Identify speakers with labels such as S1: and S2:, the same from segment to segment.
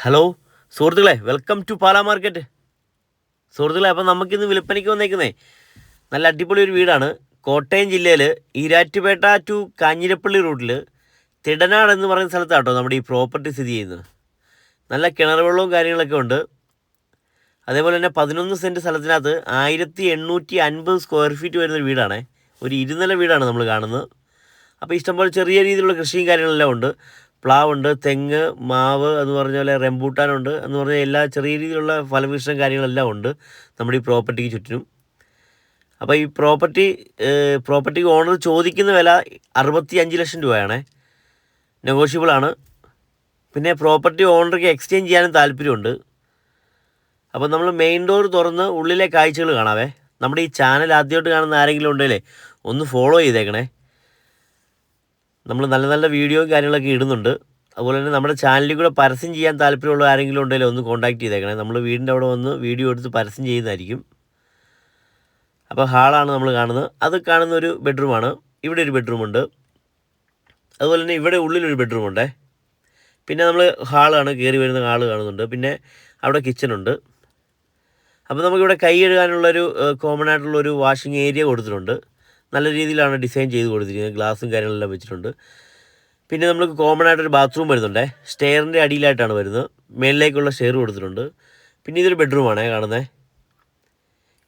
S1: Hello സുഹൃത്തുക്കളെ, welcome to Pala market. സുഹൃത്തുക്കളെ, അപ്പം നമുക്കിന്ന് വിൽപ്പനയ്ക്ക് വന്നേക്കുന്നേ നല്ല അടിപൊളി ഒരു വീടാണ്. കോട്ടയം ജില്ലയിൽ ഈരാറ്റുപേട്ട ടു കാഞ്ഞിരപ്പള്ളി റൂട്ടിൽ തിടനാട് എന്ന് പറയുന്ന സ്ഥലത്താട്ടോ നമ്മുടെ ഈ പ്രോപ്പർട്ടി സ്ഥിതി ചെയ്യുന്നത്. നല്ല കിണർ വെള്ളവും കാര്യങ്ങളൊക്കെ ഉണ്ട്. അതേപോലെ തന്നെ 11 സെൻറ്റ് സ്ഥലത്തിനകത്ത് 1850 സ്ക്വയർ ഫീറ്റ് വരുന്നൊരു വീടാണ്. ഒരു ഇരുനില വീടാണ് നമ്മൾ കാണുന്നത്. അപ്പോൾ ഇഷ്ടംപോലെ ചെറിയ രീതിയിലുള്ള കൃഷിയും കാര്യങ്ങളെല്ലാം ഉണ്ട്. പ്ലാവുണ്ട്, തെങ്ങ്, മാവ് എന്ന് പറഞ്ഞ പോലെ റംബൂട്ടാനുണ്ട് എന്ന് പറഞ്ഞാൽ എല്ലാ ചെറിയ രീതിയിലുള്ള ഫലവൃക്ഷം കാര്യങ്ങളെല്ലാം ഉണ്ട് നമ്മുടെ ഈ പ്രോപ്പർട്ടിക്ക് ചുറ്റിനും. അപ്പോൾ ഈ പ്രോപ്പർട്ടിക്ക് ഓണർ ചോദിക്കുന്ന വില 65 ലക്ഷം രൂപയാണേ. നെഗോഷ്യബിളാണ്. പിന്നെ പ്രോപ്പർട്ടി ഓണർക്ക് എക്സ്ചേഞ്ച് ചെയ്യാനും താല്പര്യമുണ്ട്. അപ്പോൾ നമ്മൾ മെയിൻ ഡോർ തുറന്ന് ഉള്ളിലെ കാഴ്ചകൾ കാണാവേ. നമ്മുടെ ഈ ചാനൽ ആദ്യമായിട്ട് കാണുന്ന ആരെങ്കിലും ഉണ്ടെങ്കിലേ ഒന്ന് ഫോളോ ചെയ്തേക്കണേ. നമ്മൾ നല്ല നല്ല വീഡിയോയും കാര്യങ്ങളൊക്കെ ഇടുന്നുണ്ട്. അതുപോലെ തന്നെ നമ്മുടെ ചാനലിൽ കൂടെ പരസ്യം ചെയ്യാൻ താല്പര്യമുള്ള ആരെങ്കിലും ഉണ്ടെങ്കിൽ ഒന്ന് കോൺടാക്ട് ചെയ്തേക്കണേ. നമ്മൾ വീടിൻ്റെ അവിടെ വന്ന് വീഡിയോ എടുത്ത് പരസ്യം ചെയ്യുന്നതായിരിക്കും. അപ്പോൾ ഹാളാണ് നമ്മൾ കാണുന്നത്. അത് കാണുന്ന ഒരു ബെഡ്റൂമാണ്. ഇവിടെ ഒരു ബെഡ്റൂമുണ്ട്. അതുപോലെ തന്നെ ഇവിടെ ഉള്ളിലൊരു ബെഡ്റൂമുണ്ട്. പിന്നെ നമ്മൾ ഹാളാണ്, കയറി വരുന്ന ഹാള് കാണുന്നുണ്ട്. പിന്നെ അവിടെ കിച്ചണുണ്ട്. അപ്പോൾ നമുക്കിവിടെ കൈ കഴുകാനുള്ളൊരു കോമൺ ആയിട്ടുള്ളൊരു വാഷിംഗ് ഏരിയ കൊടുത്തിട്ടുണ്ട്. നല്ല രീതിയിലാണ് ഡിസൈൻ ചെയ്ത് കൊടുത്തിരിക്കുന്നത്. ഗ്ലാസും കാര്യങ്ങളെല്ലാം വെച്ചിട്ടുണ്ട്. പിന്നെ നമുക്ക് കോമൺ ആയിട്ടൊരു ബാത്റൂം വരുന്നുണ്ട്. സ്റ്റെയറിൻ്റെ അടിയിലായിട്ടാണ് വരുന്നത്. മേളിലേക്കുള്ള സ്റ്റെയർ കൊടുത്തിട്ടുണ്ട്. പിന്നെ ഇതൊരു ബെഡ്റൂമാണ് കാണുന്നത്.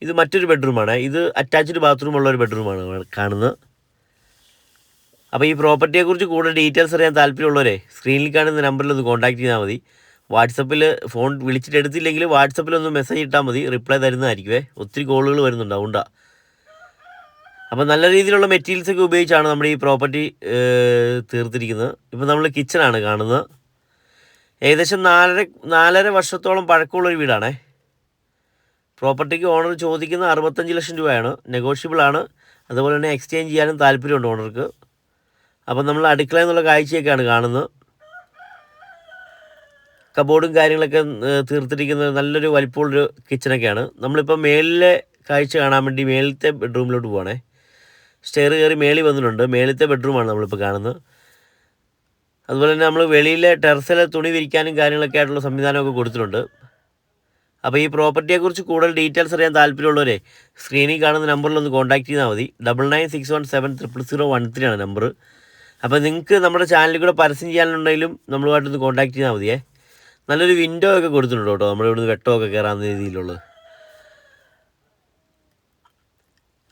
S1: ഇത് മറ്റൊരു ബെഡ്റൂമാണ്. ഇത് അറ്റാച്ച്ഡ് ബാത്റൂമുള്ള ഒരു ബെഡ്റൂമാണ് കാണുന്നത്. അപ്പോൾ ഈ പ്രോപ്പർട്ടിയെക്കുറിച്ച് കൂടുതൽ ഡീറ്റെയിൽസ് അറിയാൻ താല്പര്യമുള്ളവരെ സ്ക്രീനിൽ കാണുന്ന നമ്പറിൽ ഒന്ന് കോൺടാക്ട് ചെയ്താൽ മതി. വാട്സപ്പിൽ ഫോൺ വിളിച്ചിട്ട് എടുത്തില്ലെങ്കിൽ വാട്സപ്പിലൊന്ന് മെസ്സേജ് ഇട്ടാൽ മതി. റിപ്ലൈ തരുന്നതായിരിക്കുമേ. ഒത്തിരി കോളുകൾ വരുന്നുണ്ട്, അതുകൊണ്ടാണ്. അപ്പോൾ നല്ല രീതിയിലുള്ള മെറ്റീരിയൽസൊക്കെ ഉപയോഗിച്ചാണ് നമ്മുടെ ഈ പ്രോപ്പർട്ടി തീർത്തിരിക്കുന്നത്. ഇപ്പോൾ നമ്മൾ കിച്ചണാണ് കാണുന്നത്. ഏകദേശം 4.5 വർഷത്തോളം പഴക്കമുള്ളൊരു വീടാണേ. പ്രോപ്പർട്ടിക്ക് ഓണർ ചോദിക്കുന്ന 65 ലക്ഷം രൂപയാണ്. നെഗോഷ്യബിളാണ്. അതുപോലെ തന്നെ എക്സ്ചേഞ്ച് ചെയ്യാനും താല്പര്യമുണ്ട് ഓണർക്ക്. അപ്പം നമ്മൾ അടുക്കള എന്നുള്ള കാഴ്ചയൊക്കെയാണ് കാണുന്നത്. കബോർഡും കാര്യങ്ങളൊക്കെ തീർത്തിരിക്കുന്നത് നല്ലൊരു വലിപ്പമുള്ളൊരു കിച്ചണൊക്കെയാണ്. നമ്മളിപ്പോൾ മേളിലെ കാഴ്ച കാണാൻ വേണ്ടി മേളിലത്തെ ബെഡ്റൂമിലോട്ട് പോവാണേ. സ്റ്റെയർ കയറി മേളിൽ വന്നിട്ടുണ്ട്. മേളിലത്തെ ബെഡ്റൂമാണ് നമ്മളിപ്പോൾ കാണുന്നത്. അതുപോലെ തന്നെ നമ്മൾ വെളിയിലെ ടെറസിലെ തുണി വിരിക്കാനും കാര്യങ്ങളൊക്കെ ആയിട്ടുള്ള സംവിധാനമൊക്കെ കൊടുത്തിട്ടുണ്ട്. അപ്പോൾ ഈ പ്രോപ്പർട്ടിയെക്കുറിച്ച് കൂടുതൽ ഡീറ്റെയിൽസ് അറിയാൻ താല്പര്യമുള്ളവരെ സ്ക്രീനിൽ കാണുന്ന നമ്പറിലൊന്ന് കോൺടാക്ട് ചെയ്താൽ മതി. 9961700013 ആണ് നമ്പർ. അപ്പോൾ നിങ്ങൾക്ക് നമ്മുടെ ചാനലിൽ കൂടെ പരസ്യം ചെയ്യാനുണ്ടെങ്കിലും നമ്മളുമായിട്ടൊന്ന് കോൺടാക്ട് ചെയ്താൽ മതിയേ. നല്ലൊരു വിൻഡോ ഒക്കെ കൊടുത്തിട്ടുണ്ട് കേട്ടോ, നമ്മളിവിടുന്ന് വെട്ടമൊക്കെ കയറാവുന്ന രീതിയിലുള്ളത്.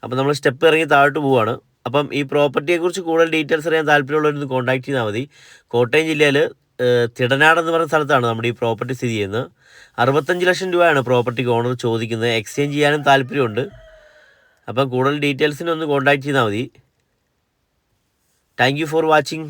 S1: അപ്പം നമ്മൾ സ്റ്റെപ്പ് ഇറങ്ങി താഴോട്ട് പോവുകയാണ്. അപ്പം ഈ പ്രോപ്പർട്ടിയെക്കുറിച്ച് കൂടുതൽ ഡീറ്റെയിൽസ് അറിയാൻ താല്പര്യമുള്ളവരൊന്ന് കോൺടാക്ട് ചെയ്താൽ മതി. കോട്ടയം ജില്ലയിൽ തിടനാട് എന്ന് പറയുന്ന സ്ഥലത്താണ് നമ്മുടെ ഈ പ്രോപ്പർട്ടി സ്ഥിതി ചെയ്യുന്നത്. 65 ലക്ഷം രൂപയാണ് പ്രോപ്പർട്ടിക്ക് ഓണർ ചോദിക്കുന്നത്. എക്സ്ചേഞ്ച് ചെയ്യാനും താല്പര്യമുണ്ട്. അപ്പം കൂടുതൽ ഡീറ്റെയിൽസിന് ഒന്ന് കോൺടാക്ട് ചെയ്താൽ മതി. Thank you for watching.